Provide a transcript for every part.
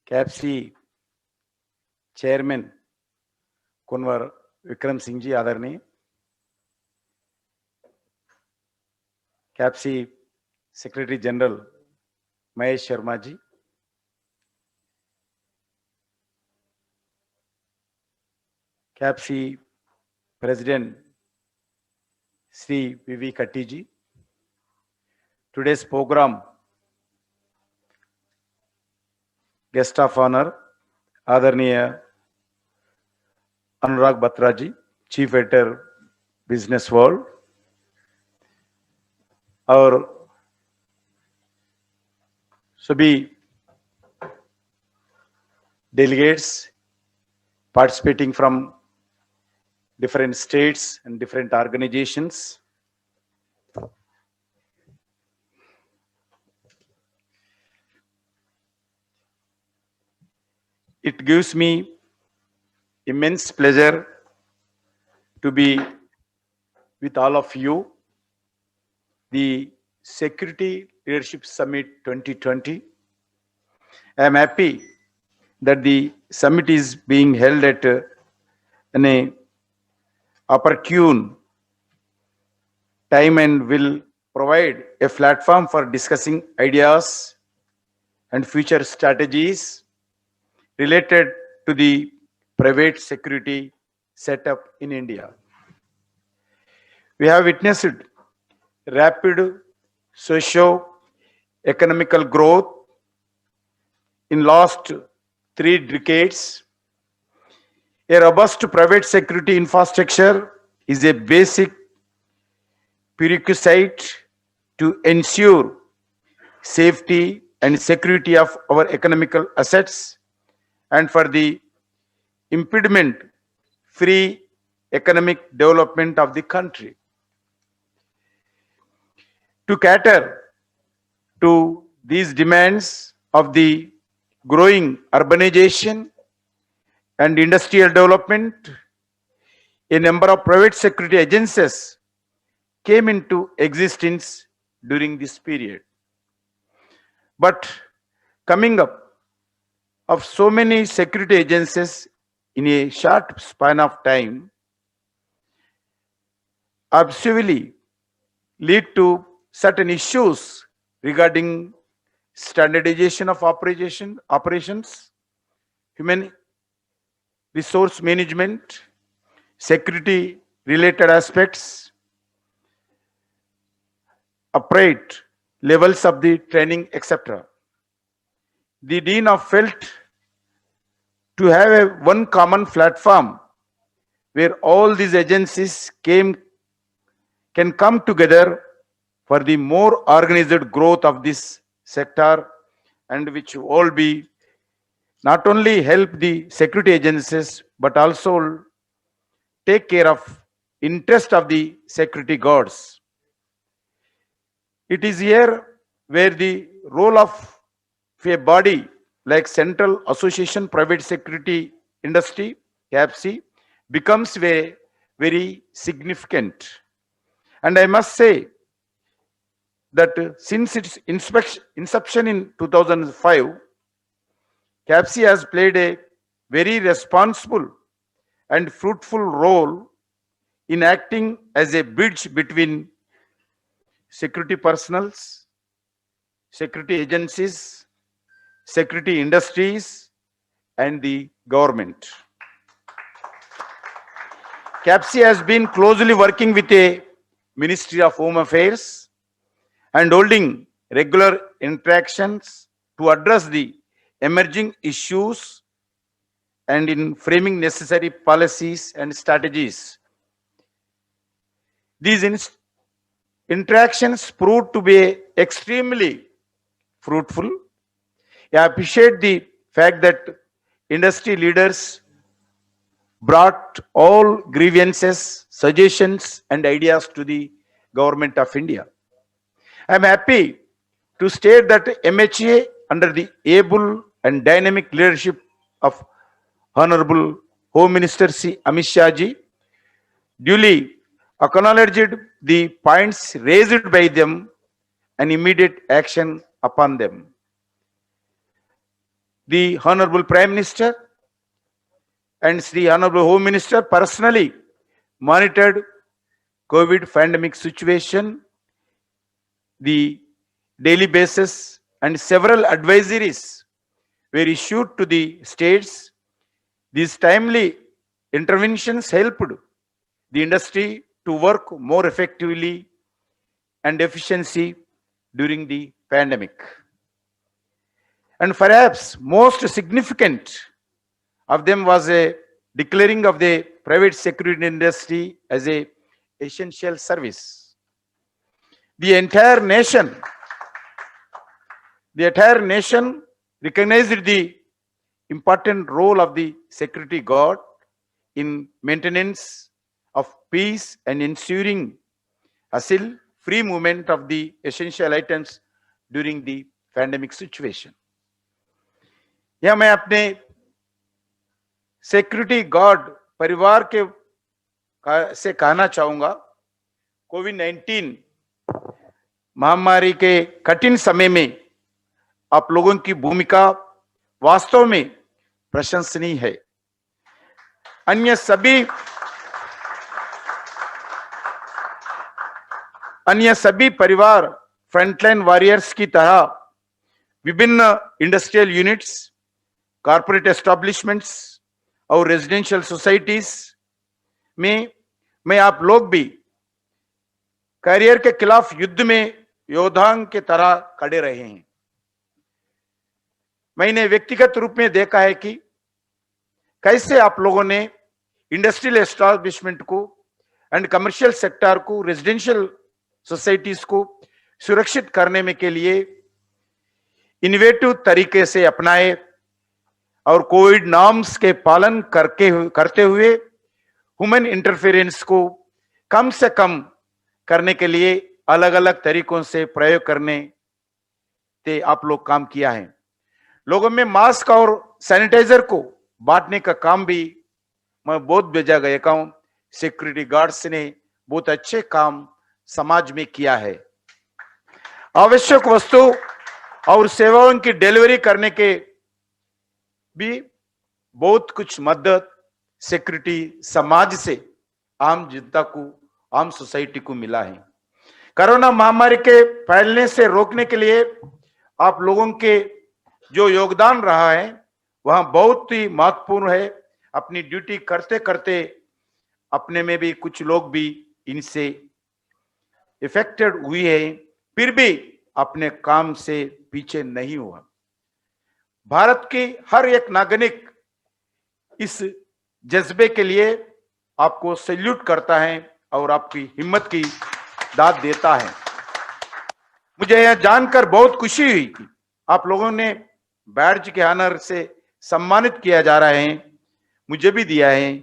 Capsey chairman Kunwar Vikram Singh ji आदरणीय, CAPSI secretary general Mahesh Sharma ji, CAPSI president Shri V V Katti ji. Today's program guest of honor आदरणीय Anurag Batra ji, chief editor Business World, और सभी delegates participating from different states and different organizations. It gives me immense pleasure to be with all of you. The Security Leadership Summit 2020. I am happy that the summit is being held at an opportune time and will provide a platform for discussing ideas and future strategies related to the private security setup in India. We have witnessed rapid socio-economical growth in last 3 decades. A robust private security infrastructure is a basic prerequisite to ensure safety and security of our economical assets and for the impediment-free economic development of the country. To cater to these demands of the growing urbanization and industrial development, a number of private security agencies came into existence during this period. But coming up of so many security agencies in a short span of time obviously lead to certain issues regarding standardization of operations, human resource management, security related aspects, appropriate levels of the training, etc. The Dean of felt to have one common platform where all these agencies can come together for the more organized growth of this sector, and which all be not only help the security agencies but also take care of interest of the security guards. It is here where the role of a body like Central Association Private Security Industry, CAPSI, becomes very significant. And I must say that since its inception in 2005, CAPSI has played a very responsible and fruitful role in acting as a bridge between security personnels, security agencies, security industries, and the government. CAPSI has been closely working with the Ministry of Home Affairs and holding regular interactions to address the emerging issues and in framing necessary policies and strategies. These interactions proved to be extremely fruitful. I appreciate the fact that industry leaders brought all grievances, suggestions, and ideas to the Government of India. I am happy to state that MHA, under the able and dynamic leadership of Honorable Home Minister C. Amit Shah ji, duly acknowledged the points raised by them and immediate action upon them. The Honorable Prime Minister and the Honorable Home Minister personally monitored COVID pandemic situation, the daily basis, and several advisories were issued to the states. These timely interventions helped the industry to work more effectively and efficiency during the pandemic. And perhaps most significant of them was a declaring of the private security industry as a essential service. The entire nation recognized the important role of the security guard in maintenance of peace and ensuring hassle-free movement of the essential items during the pandemic situation. यह मैं अपने security guard परिवार से कहना चाहूंगा, कोविड-19 महामारी के कठिन समय में आप लोगों की भूमिका वास्तव में प्रशंसनीय है। अन्य सभी परिवार फ्रंटलाइन वॉरियर्स की तरह विभिन्न इंडस्ट्रियल यूनिट्स, कॉर्पोरेट एस्टेब्लिशमेंट्स और रेजिडेंशियल सोसाइटीज में मैं आप लोग भी कैरियर के खिलाफ युद्ध में योद्धाओं के तरह खड़े रहे हैं। मैंने व्यक्तिगत रूप में देखा है कि कैसे आप लोगों ने इंडस्ट्रियल एस्टेब्लिशमेंट को एंड कमर्शियल सेक्टर को, रेजिडेंशियल सोसाइटीज को सुरक्षित करने में के लिए इनोवेटिव तरीके से अपनाए और कोविड नॉर्म्स के पालन करते हुए ह्यूमन इंटरफेरेंस को कम से कम करने के लिए अलग अलग तरीकों से प्रयोग करने से आप लोग काम किया है। लोगों में मास्क और सैनिटाइजर को बांटने का काम भी मैं बहुत भेजा गया हूं। सिक्योरिटी गार्ड्स ने बहुत अच्छे काम समाज में किया है। आवश्यक वस्तु और सेवाओं की डिलीवरी करने के भी बहुत कुछ मदद सिक्योरिटी समाज से आम जनता को, आम सोसाइटी को मिला है। कोरोना महामारी के फैलने से रोकने के लिए आप लोगों के जो योगदान रहा है वह बहुत ही महत्वपूर्ण है। अपनी ड्यूटी करते करते अपने में भी कुछ लोग भी इनसे इफेक्टेड हुए हैं, फिर भी अपने काम से पीछे नहीं हुआ। भारत की हर एक नागरिक इस जज्बे के लिए आपको सैल्यूट करता है और आपकी हिम्मत की दाद देता है। मुझे यह जानकर बहुत खुशी हुई कि आप लोगों ने बैड्ज के ऑनर से सम्मानित किया जा रहा है, मुझे भी दिया है।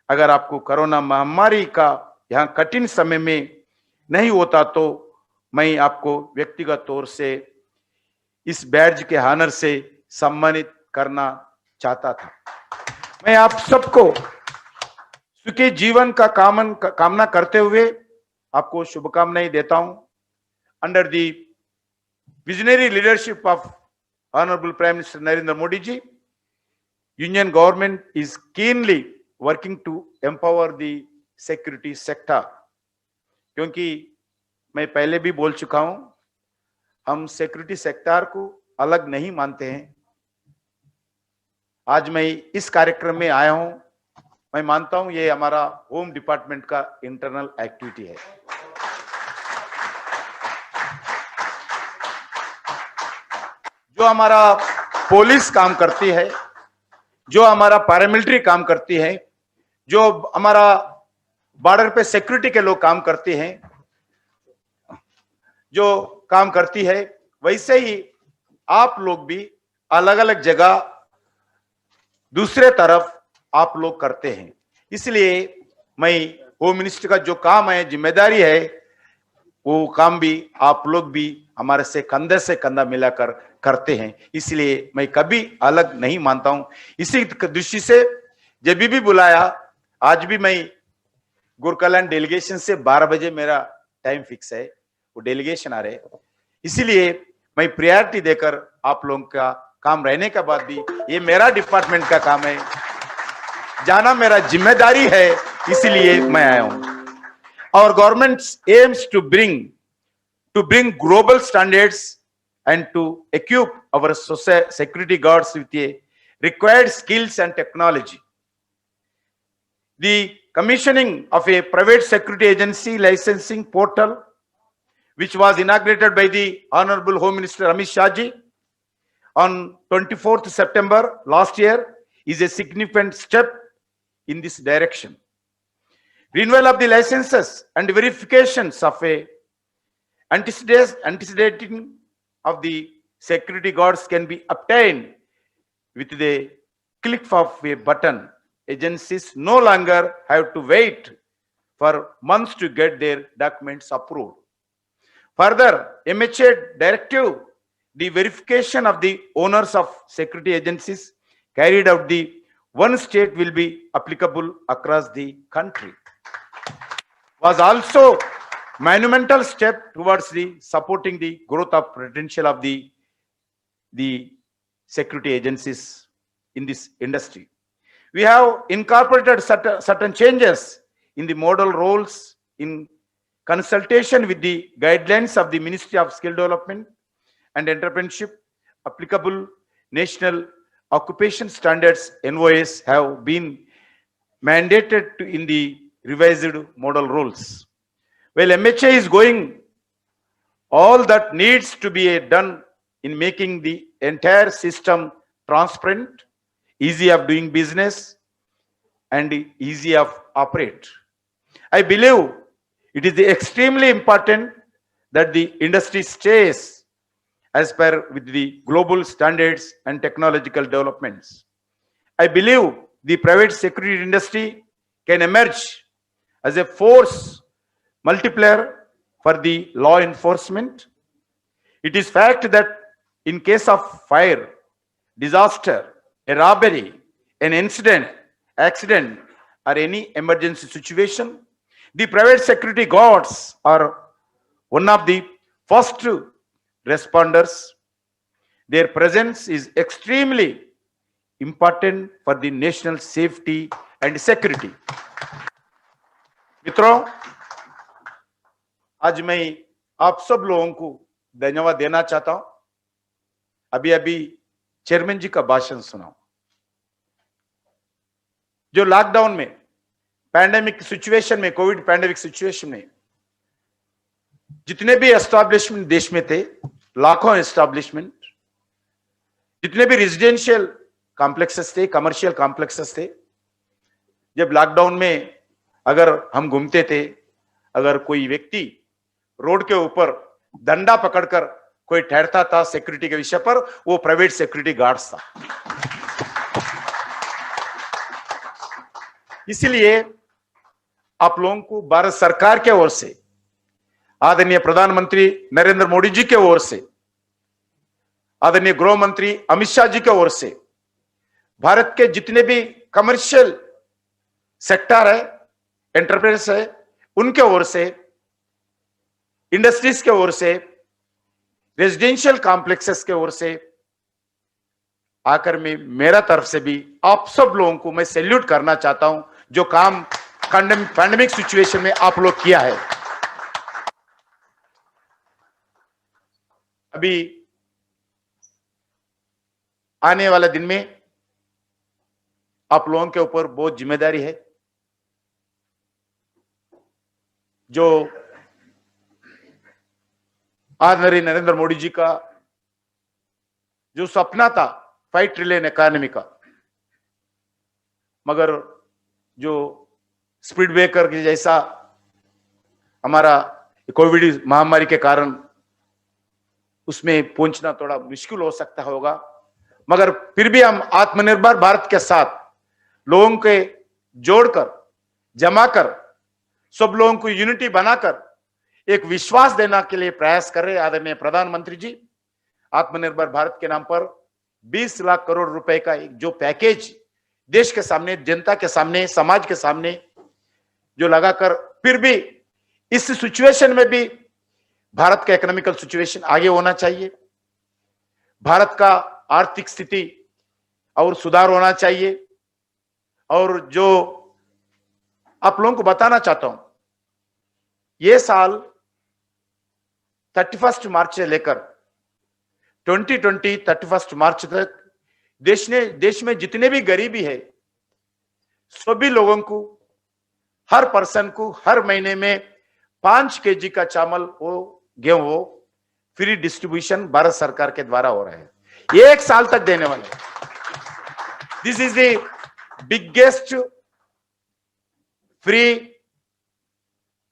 अगर आपको कोरोना महामारी का यहाँ कठिन समय में नहीं होता तो मैं आपको व्यक्तिगत तौर से इस बैड्ज के ऑनर से सम्मानित करना चाहता था। मैं आप सबको सुखी जीवन का कामना करते हुए आपको शुभकामनाएं देता हूं। Under the visionary leadership of honourable prime minister Narendra Modi ji, union government is keenly working to empower the security sector. क्योंकि मैं पहले भी बोल चुका हूं, हम सिक्योरिटी सेक्टर को अलग नहीं मानते हैं। आज मैं इस कार्यक्रम में आया हूं, मैं मानता हूं ये हमारा होम डिपार्टमेंट का इंटरनल एक्टिविटी है। जो हमारा पुलिस काम करती है, जो हमारा पैरामिलिट्री काम करती है, जो हमारा बॉर्डर पे सिक्योरिटी के लोग काम करते हैं, जो काम करती है, वैसे ही आप लोग भी अलग अलग जगह दूसरे तरफ आप लोग करते हैं। इसलिए मैं होम मिनिस्टर का जो काम है, जिम्मेदारी है, वो काम भी आप लोग भी हमारे से कंधा मिलाकर करते हैं। इसलिए मैं कभी अलग नहीं मानता हूं। इसी दृष्टि से जब भी बुलाया, आज भी मैं गुरकल्याण डेलीगेशन से 12 बजे मेरा टाइम फिक्स है, वो डेलीगेशन आ रहे, इसीलिए मैं प्रायोरिटी देकर आप लोगों का काम रहने के बाद भी ये मेरा डिपार्टमेंट का काम है, जाना मेरा जिम्मेदारी है, इसीलिए मैं आया हूं। Our government aims to bring global standards and to equip our security guards with a required skills and technology. The commissioning of a private security agency licensing portal, which was inaugurated by the Honorable Home Minister Amit Shah ji on 24th September last year, is a significant step in this direction. Renewal of the licenses and verifications of a antecedent of the security guards can be obtained with the click of a button. Agencies no longer have to wait for months to get their documents approved. Further, MHA directive, the verification of the owners of security agencies carried out the one state will be applicable across the country, was also monumental step towards the supporting the growth of potential of the security agencies in this industry. We have incorporated certain changes in the model roles in consultation with the guidelines of the Ministry of Skill Development and Entrepreneurship. Applicable national occupation standards NOAs have been mandated in the revised model rules. Well, MHA is going all that needs to be done in making the entire system transparent, easy of doing business, and easy of operate. I believe it is extremely important that the industry stays as per with the global standards and technological developments. I believe the private security industry can emerge as a force multiplier for the law enforcement. It is fact that in case of fire, disaster, a robbery, an incident, accident, or any emergency situation, the private security guards are one of the first responders. Their presence is extremely important for the national safety and security. मित्रों, आज मैं आप सब लोगों को धन्यवाद देना चाहता हूं। अभी अभी चेयरमैन जी का भाषण सुना, जो लॉकडाउन में पैंडेमिक सिचुएशन में, कोविड पैंडेमिक सिचुएशन में जितने भी एस्टैब्लिशमेंट देश में थे, लाखों एस्टैब्लिशमेंट, जितने भी रेजिडेंशियल कॉम्प्लेक्सेस थे, कमर्शियल कॉम्प्लेक्सेस थे, जब लॉकडाउन में अगर हम घूमते थे, अगर कोई व्यक्ति रोड के ऊपर डंडा पकड़कर कोई ठहरता था सिक्योरिटी के विषय पर, वो प्राइवेट सिक्योरिटी गार्ड्स था। इसलिए आप लोगों को भारत सरकार के ओर से, आदरणीय प्रधानमंत्री नरेंद्र मोदी जी के ओर से, आदरणीय गृह मंत्री अमित शाह जी के ओर से, भारत के जितने भी कमर्शियल सेक्टर है, एंटरप्राइज है, उनके ओर से, इंडस्ट्रीज के ओर से, रेजिडेंशियल कॉम्प्लेक्सेस के ओर से आकर में मेरा तरफ से भी आप सब लोगों को मैं सैल्यूट करना चाहता हूं, जो काम पैंडेमिक सिचुएशन में आप लोग किया है। अभी आने वाले दिन में आप लोगों के ऊपर बहुत जिम्मेदारी है। जो आदरणीय नरेंद्र मोदी जी का जो सपना था 5 ट्रिलियन इकोनॉमी का, मगर जो स्पीड ब्रेकर के जैसा हमारा कोविड महामारी के कारण उसमें पहुंचना थोड़ा मुश्किल हो सकता होगा, मगर फिर भी हम आत्मनिर्भर भारत के साथ लोगों के जोड़कर, जमा कर, सब लोगों को यूनिटी बनाकर एक विश्वास देने के लिए प्रयास कर रहे आदरणीय प्रधानमंत्री जी। आत्मनिर्भर भारत के नाम पर 20 लाख करोड़ रुपए का एक जो पैकेज देश के सामने, जनता के सामने, समाज के सामने जो लगाकर, फिर भी इस सिचुएशन में भी भारत का इकोनॉमिकल सिचुएशन आगे होना चाहिए। भारत का आर्थिक स्थिति और सुधार होना चाहिए। और जो आप लोगों को बताना चाहता हूं, ये साल 31 मार्च से लेकर 2020 31 मार्च तक देश में जितने भी गरीबी है, सभी लोगों को, हर पर्सन को हर महीने में 5 केजी का चावल हो, गेहूं हो, फ्री डिस्ट्रीब्यूशन भारत सरकार के द्वारा हो रहा है, ये 1 साल तक देने वाले। This is the biggest free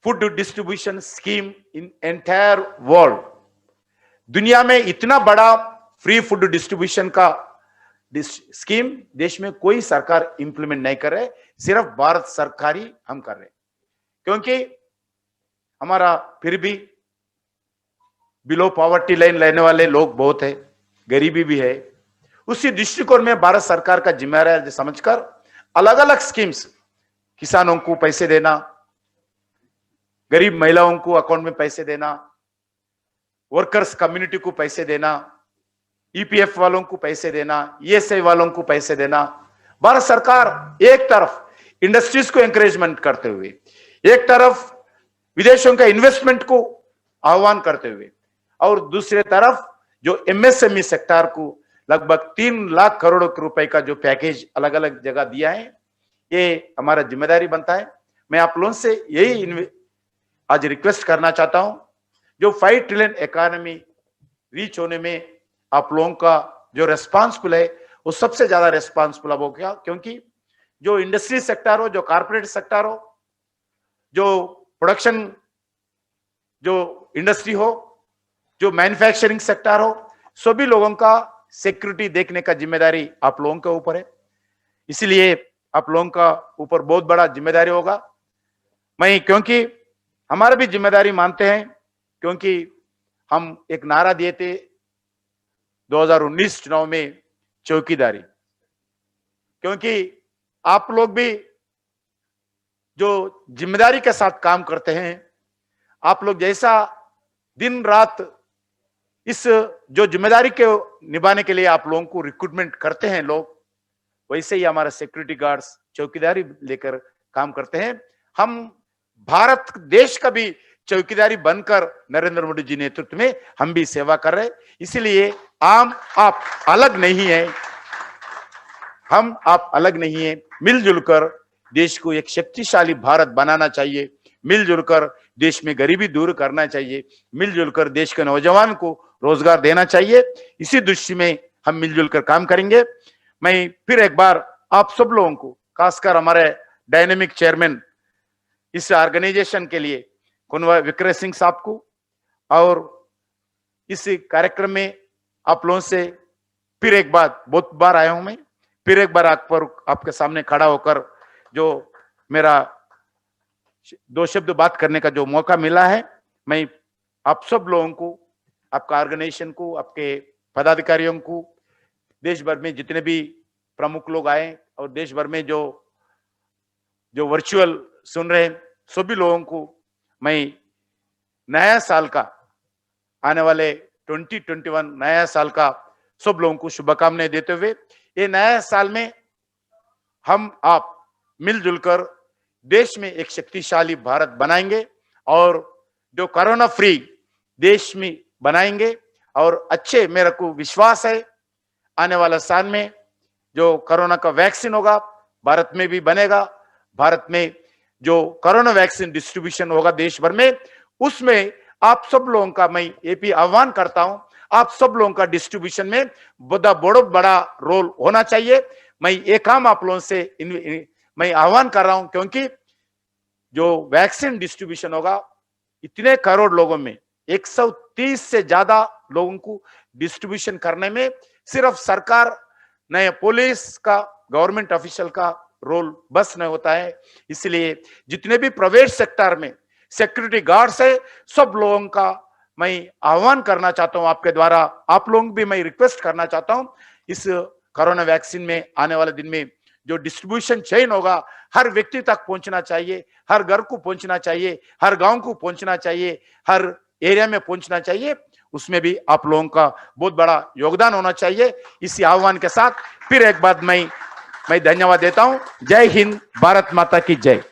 food distribution scheme in entire world. दुनिया में इतना बड़ा फ्री फूड डिस्ट्रीब्यूशन का स्कीम देश में कोई सरकार इंप्लीमेंट नहीं कर रहे, सिर्फ भारत सरकार ही हम कर रहे, क्योंकि हमारा फिर भी बिलो पॉवर्टी लाइन लेने वाले लोग बहुत है, गरीबी भी है। उसी दृष्टिकोण में भारत सरकार का जिम्मेदारी समझकर अलग अलग स्कीम्स, किसानों को पैसे देना, गरीब महिलाओं को अकाउंट में पैसे देना, वर्कर्स कम्युनिटी को पैसे देना, ईपीएफ वालों को पैसे देना, ईएसआई वालों को पैसे देना। भारत सरकार एक तरफ इंडस्ट्रीज को एंकरेजमेंट करते हुए, एक तरफ विदेशों का इन्वेस्टमेंट को आह्वान करते हुए, और दूसरे तरफ जो एमएसएमई सेक्टर को लगभग 3 लाख करोड़ रुपए का जो पैकेज अलग अलग जगह दिया है, ये हमारा जिम्मेदारी बनता है। मैं आप लोगों से यही आज रिक्वेस्ट करना चाहता हूं, जो 5 ट्रिलियन इकोनॉमी रीच होने में आप लोगों का जो रेस्पॉन्सिबल है, वो सबसे ज्यादा रेस्पॉन्सिबल हो गया, क्योंकि जो इंडस्ट्री सेक्टर हो, जो कारपोरेट सेक्टर हो, जो प्रोडक्शन जो इंडस्ट्री हो, जो मैन्युफैक्चरिंग सेक्टर हो, सभी लोगों का सिक्योरिटी देखने का जिम्मेदारी आप लोगों के ऊपर है। इसलिए आप लोगों का ऊपर बहुत बड़ा जिम्मेदारी होगा। मैं क्योंकि हमारा भी जिम्मेदारी मानते हैं, क्योंकि हम एक नारा दिए थे 2019 चुनाव में, चौकीदारी, क्योंकि आप लोग भी जो जिम्मेदारी के साथ काम करते हैं, आप लोग जैसा दिन रात इस जो जिम्मेदारी के निभाने के लिए आप लोगों को रिक्रूटमेंट करते हैं लोग, वैसे ही हमारा सिक्योरिटी गार्ड्स चौकीदारी लेकर काम करते हैं। हम भारत देश का भी चौकीदारी बनकर नरेंद्र मोदी जी नेतृत्व में हम भी सेवा कर रहे हैं। इसलिए आप अलग नहीं है, हम आप अलग नहीं है। मिलजुल कर देश को एक शक्तिशाली भारत बनाना चाहिए, मिलजुल कर देश में गरीबी दूर करना चाहिए, मिलजुल कर देश के नौजवान को रोजगार देना चाहिए। इसी दृष्टि में हम मिलजुल कर काम करेंगे। मैं फिर एक बार आप सब लोगों को, खासकर हमारे डायनेमिक चेयरमैन इस ऑर्गेनाइजेशन के लिए कुनवा विक्रय सिंह साहब को, और इस कार्यक्रम में आप लोगों से फिर एक बार, बहुत बार आया हूं मैं, फिर एक बार आपके सामने खड़ा होकर जो मेरा 2 शब्द बात करने का जो मौका मिला है, मैं आप सब लोगों को, आपका ऑर्गेनाइजेशन को, आपके पदाधिकारियों को, देश भर में जितने भी प्रमुख लोग आए और देश भर में जो वर्चुअल सुन रहे हैं, सभी लोगों को मैं नया साल का, आने वाले 2021 नया साल का सब लोगों को शुभकामनाएं देते हुए, ये नया साल में हम आप मिलजुल कर देश में एक शक्तिशाली भारत बनाएंगे और जो कोरोना फ्री देश में बनाएंगे। और अच्छे, मेरे को विश्वास है आने वाला साल में जो कोरोना का वैक्सीन होगा भारत में भी बनेगा। भारत में जो कोरोना वैक्सीन डिस्ट्रीब्यूशन होगा देश भर में, उसमें आप सब लोगों का मैं ये भी आह्वान करता हूं, आप सब लोगों का डिस्ट्रीब्यूशन में बहुत बड़ा रोल होना चाहिए। मैं ये काम आप लोगों से मैं आह्वान कर रहा हूं, क्योंकि जो वैक्सीन डिस्ट्रीब्यूशन होगा इतने करोड़ लोगों में 130 से ज्यादा लोगों को डिस्ट्रीब्यूशन करने में सिर्फ सरकार, नए पुलिस का, गवर्नमेंट ऑफिशियल का रोल बस नहीं होता है। इसलिए जितने भी प्राइवेट सेक्टर में सिक्योरिटी गार्ड्स है, सब लोगों का मैं आह्वान करना चाहता हूं आपके द्वारा, आप लोगों भी मैं रिक्वेस्ट करना चाहता हूं, इस कोरोना वैक्सीन में आने वाले दिन में जो डिस्ट्रीब्यूशन चेन होगा हर व्यक्ति तक पहुंचना चाहिए, हर घर को पहुंचना चाहिए, हर गांव को पहुंचना चाहिए, हर एरिया में पहुंचना चाहिए, उसमें भी आप लोगों का बहुत बड़ा योगदान होना चाहिए। इसी आह्वान के साथ फिर एक बार मैं धन्यवाद देता हूं। जय हिंद, भारत माता की जय।